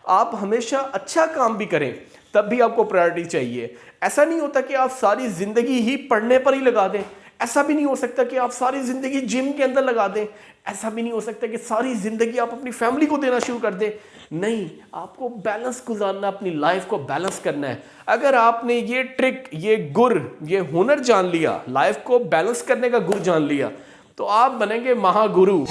आप हमेशा अच्छा काम भी करें तब भी आपको प्रायोरिटी चाहिए। ऐसा नहीं होता कि आप सारी जिंदगी ही पढ़ने पर ही लगा दें। ऐसा भी नहीं हो सकता कि आप सारी जिंदगी जिम के अंदर लगा दें। ऐसा भी नहीं हो सकता कि सारी जिंदगी आप अपनी फैमिली को देना शुरू कर दें। नहीं, आपको बैलेंस गुजारना, अपनी लाइफ को बैलेंस करना है। अगर आपने ये ट्रिक, ये गुर, ये हुनर जान लिया, लाइफ को बैलेंस करने का गुर जान लिया, तो आप बनेंगे महागुरु।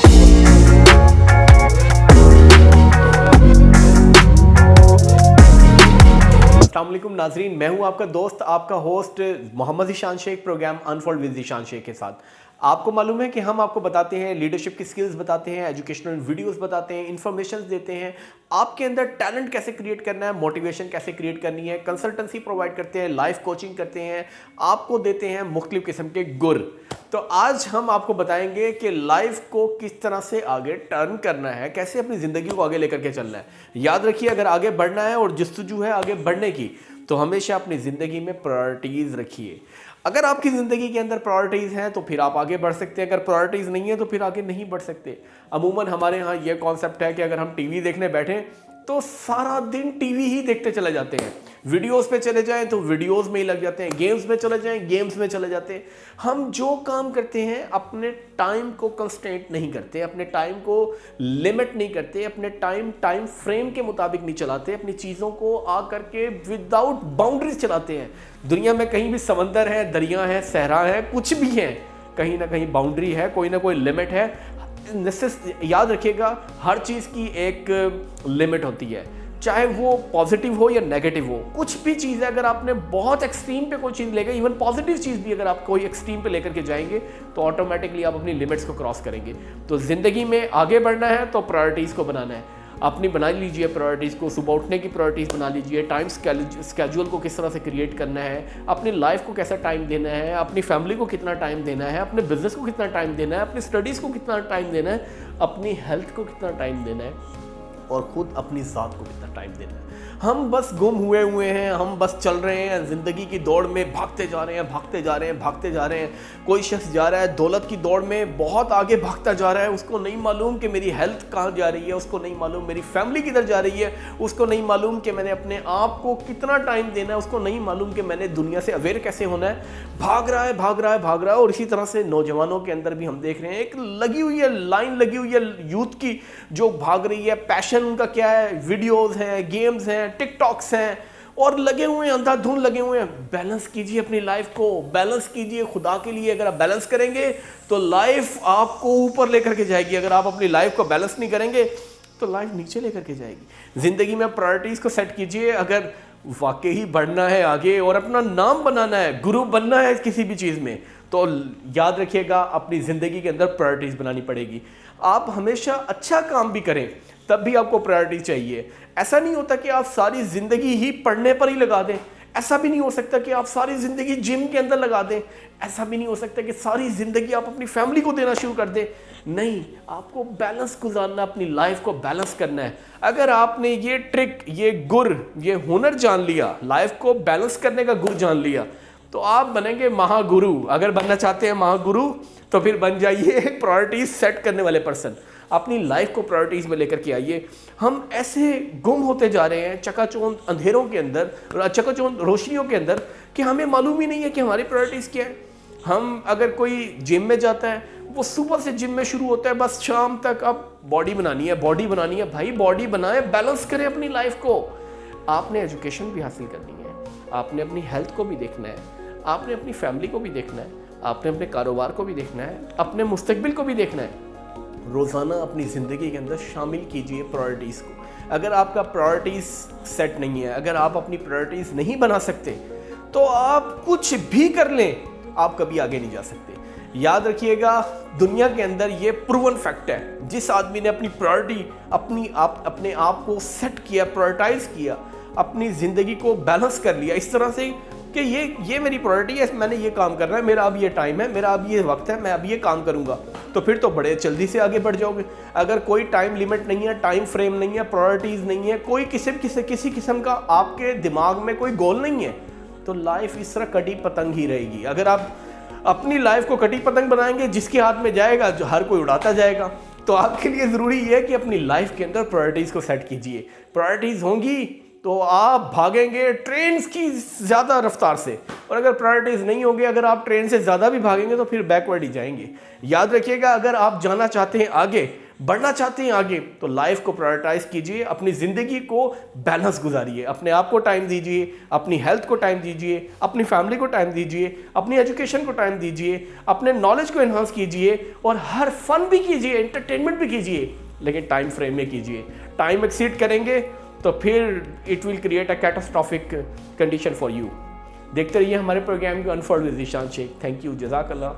अस्सलाम वालेकुम नाजरीन, मैं हूं आपका दोस्त, आपका host Mohammad Ishan Sheikh, programme unfold with Ishan Sheikh के साथ। आपको मालूम है कि हम आपको बताते हैं, लीडरशिप की स्किल्स बताते हैं, एजुकेशनल वीडियोस बताते हैं, इन्फॉर्मेशन देते हैं, आपके अंदर टैलेंट कैसे क्रिएट करना है, मोटिवेशन कैसे क्रिएट करनी है, कंसल्टेंसी प्रोवाइड करते हैं, लाइफ कोचिंग करते हैं, आपको देते हैं मुख्तलिफ किस्म के गुर। तो आज हम आपको बताएंगे कि लाइफ को किस तरह से आगे टर्न करना है, कैसे अपनी ज़िंदगी को आगे लेकर के चलना है। याद रखिए, अगर आगे बढ़ना है और जस्तजू है आगे बढ़ने की, तो हमेशा अपनी ज़िंदगी में प्रायोरिटीज़ रखिए। अगर आपकी ज़िंदगी के अंदर प्रायोरिटीज़ हैं तो फिर आप आगे बढ़ सकते हैं, अगर प्रायोरिटीज़ नहीं है तो फिर आगे नहीं बढ़ सकते। अमूमन हमारे यहाँ ये कॉन्सेप्ट है कि अगर हम टीवी देखने बैठें तो सारा दिन टीवी ही देखते चले जाते हैं, वीडियोस पे चले जाएं तो वीडियोस में ही लग जाते हैं, गेम्स में चले जाएं गेम्स में चले जाते हैं। हम जो काम करते हैं अपने टाइम को कंस्ट्रेंट नहीं करते, अपने टाइम को लिमिट नहीं करते, अपने टाइम फ्रेम के मुताबिक नहीं चलाते, अपनी चीज़ों को आ करके विदाउट बाउंड्रीज चलाते हैं। दुनिया में कहीं भी समंदर है, दरिया है, सहरा है, कुछ भी है, कहीं ना कहीं बाउंड्री है, कोई ना कोई लिमिट है। याद रखिएगा, हर चीज़ की एक लिमिट होती है, चाहे वो पॉजिटिव हो या नेगेटिव हो। कुछ भी चीज़ है, अगर आपने बहुत एक्सट्रीम पे कोई चीज़ लेकर, इवन पॉजिटिव चीज़ भी अगर आप कोई एक्सट्रीम पे लेकर के जाएंगे तो ऑटोमेटिकली आप अपनी लिमिट्स को क्रॉस करेंगे। तो ज़िंदगी में आगे बढ़ना है तो प्रायोरिटीज़ को बनाना है, अपनी बना लीजिए प्रायोरिटीज़ को। सुबह उठने की प्रायोरिटीज़ बना लीजिए, टाइम स्केड्यूल को किस तरह से क्रिएट करना है, अपनी लाइफ को कैसा टाइम देना है, अपनी फैमिली को कितना टाइम देना है, अपने बिजनेस को कितना टाइम देना है, अपनी स्टडीज़ को कितना टाइम देना है, अपनी हेल्थ को कितना टाइम देना है, और ख़ुद अपनी ज़ात को कितना टाइम देना है। हम बस गुम हुए हैं, हम बस चल रहे हैं ज़िंदगी की दौड़ में, भागते जा रहे हैं, भागते जा रहे हैं, भागते जा रहे हैं। कोई शख्स जा रहा है दौलत की दौड़ में, बहुत आगे भागता जा रहा है, उसको नहीं मालूम कि मेरी हेल्थ कहाँ जा रही है, उसको नहीं मालूम मेरी फैमिली किधर जा रही है, उसको नहीं मालूम कि मैंने अपने आप को कितना टाइम देना है, उसको नहीं मालूम कि मैंने दुनिया से अवेयर कैसे होना है। भाग रहा है, भाग रहा है, भाग रहा है। और इसी तरह से नौजवानों के अंदर भी हम देख रहे हैं, एक लगी हुई है लाइन, लगी हुई है यूथ की जो भाग रही है। पैशन उनका क्या है? वीडियोस हैं, गेम्स हैं, टिकटॉक्स हैं, और लगे हुए हैं, अंधाधुंध लगे हुए हैं। बैलेंस कीजिए अपनी लाइफ को, बैलेंस कीजिए खुदा के लिए। अगर आप बैलेंस करेंगे तो लाइफ आपको ऊपर लेकर के जाएगी, अगर आप अपनी लाइफ को बैलेंस नहीं करेंगे तो लाइफ नीचे लेकर के जाएगी। ज़िंदगी में प्रायोरिटीज़ को सेट कीजिए। अगर वाकई ही बढ़ना है आगे और अपना नाम बनाना है, गुरु बनना है किसी भी चीज़ में, तो याद रखिएगा अपनी ज़िंदगी के अंदर प्रायोरिटीज़ बनानी पड़ेगी। आप हमेशा अच्छा काम भी करें तब भी आपको प्रायोरिटी चाहिए। ऐसा नहीं होता कि आप सारी ज़िंदगी ही पढ़ने पर ही लगा दें। ऐसा भी नहीं हो सकता कि आप सारी ज़िंदगी जिम के अंदर लगा दें। ऐसा भी नहीं हो सकता कि सारी ज़िंदगी आप अपनी फैमिली को देना शुरू कर दें। नहीं, आपको बैलेंस गुजारना, अपनी लाइफ को बैलेंस करना है। अगर आपने ये ट्रिक, ये गुर, ये हुनर जान लिया, लाइफ को बैलेंस करने का गुर जान लिया, तो आप बनेंगे महागुरु। अगर बनना चाहते हैं महागुरु तो फिर बन जाइए प्रायोरिटीज सेट करने वाले पर्सन। अपनी लाइफ को प्रायोरिटीज में लेकर के आइए। हम ऐसे गुम होते जा रहे हैं चकाचौंध अंधेरों के अंदर, चकाचौंध रोशनियों के अंदर, कि हमें मालूम ही नहीं है कि हमारी प्रायोरिटीज क्या है। हम अगर कोई जिम में जाता है, वो सुबह से जिम में शुरू होता है, बस शाम तक अब बॉडी बनानी है, बॉडी बनानी है। भाई बॉडी बनाए, बैलेंस करें अपनी लाइफ को। आपने एजुकेशन भी हासिल करनी है, आपने अपनी हेल्थ को भी देखना है, आपने अपनी फैमिली को भी देखना है, आपने अपने कारोबार को भी देखना है, अपने मुस्तकबिल को भी देखना है। रोज़ाना अपनी ज़िंदगी के अंदर शामिल कीजिए प्रायोरिटीज़ को। अगर आपका प्रायोरिटीज़ सेट नहीं है, अगर आप अपनी प्रायोरिटीज़ नहीं बना सकते, तो आप कुछ भी कर लें, आप कभी आगे नहीं जा सकते। याद रखिएगा, दुनिया के अंदर ये प्रूवन फैक्ट है, जिस आदमी ने अपनी प्रायोरिटी, अपने आप को सेट किया, प्रायोरिटाइज किया, अपनी ज़िंदगी को बैलेंस कर लिया इस तरह से कि ये मेरी प्रायोरिटी है, मैंने ये काम करना है, मेरा अब ये टाइम है, मेरा अब ये वक्त है, मैं अब ये काम करूंगा, तो फिर तो बड़े जल्दी से आगे बढ़ जाओगे। अगर कोई टाइम लिमिट नहीं है, टाइम फ्रेम नहीं है, प्रायोरिटीज़ नहीं है, कोई किसी किस्म का आपके दिमाग में कोई गोल नहीं है, तो लाइफ इस तरह कटी पतंग ही रहेगी। अगर आप अपनी लाइफ को कटी पतंग बनाएंगे, जिसके हाथ में जाएगा जो हर कोई उड़ाता जाएगा। तो आपके लिए ज़रूरी है कि अपनी लाइफ के अंदर प्रायोरिटीज़ को सेट कीजिए। प्रायोरिटीज़ होंगी तो आप भागेंगे ट्रेन की ज़्यादा रफ्तार से, और अगर प्रायोरिटीज़ नहीं होंगी, अगर आप ट्रेन से ज़्यादा भी भागेंगे तो फिर बैकवर्ड ही जाएंगे। याद रखिएगा, अगर आप जाना चाहते हैं आगे, बढ़ना चाहते हैं आगे, तो लाइफ को प्रायोरिटाइज कीजिए, अपनी ज़िंदगी को बैलेंस गुजारिए, अपने आप को टाइम दीजिए, अपनी हेल्थ को टाइम दीजिए, अपनी फैमिली को टाइम दीजिए, अपनी एजुकेशन को टाइम दीजिए, अपने नॉलेज को एनहांस कीजिए, और हर फन भी कीजिए, एंटरटेनमेंट भी कीजिए, लेकिन टाइम फ्रेम में कीजिए। टाइम एक्सीड करेंगे तो फिर it will create a catastrophic condition for you. देखते रहिए हमारे प्रोग्राम को unfold with Zeeshan Sheikh. Thank you, जज़ाकल्लाह।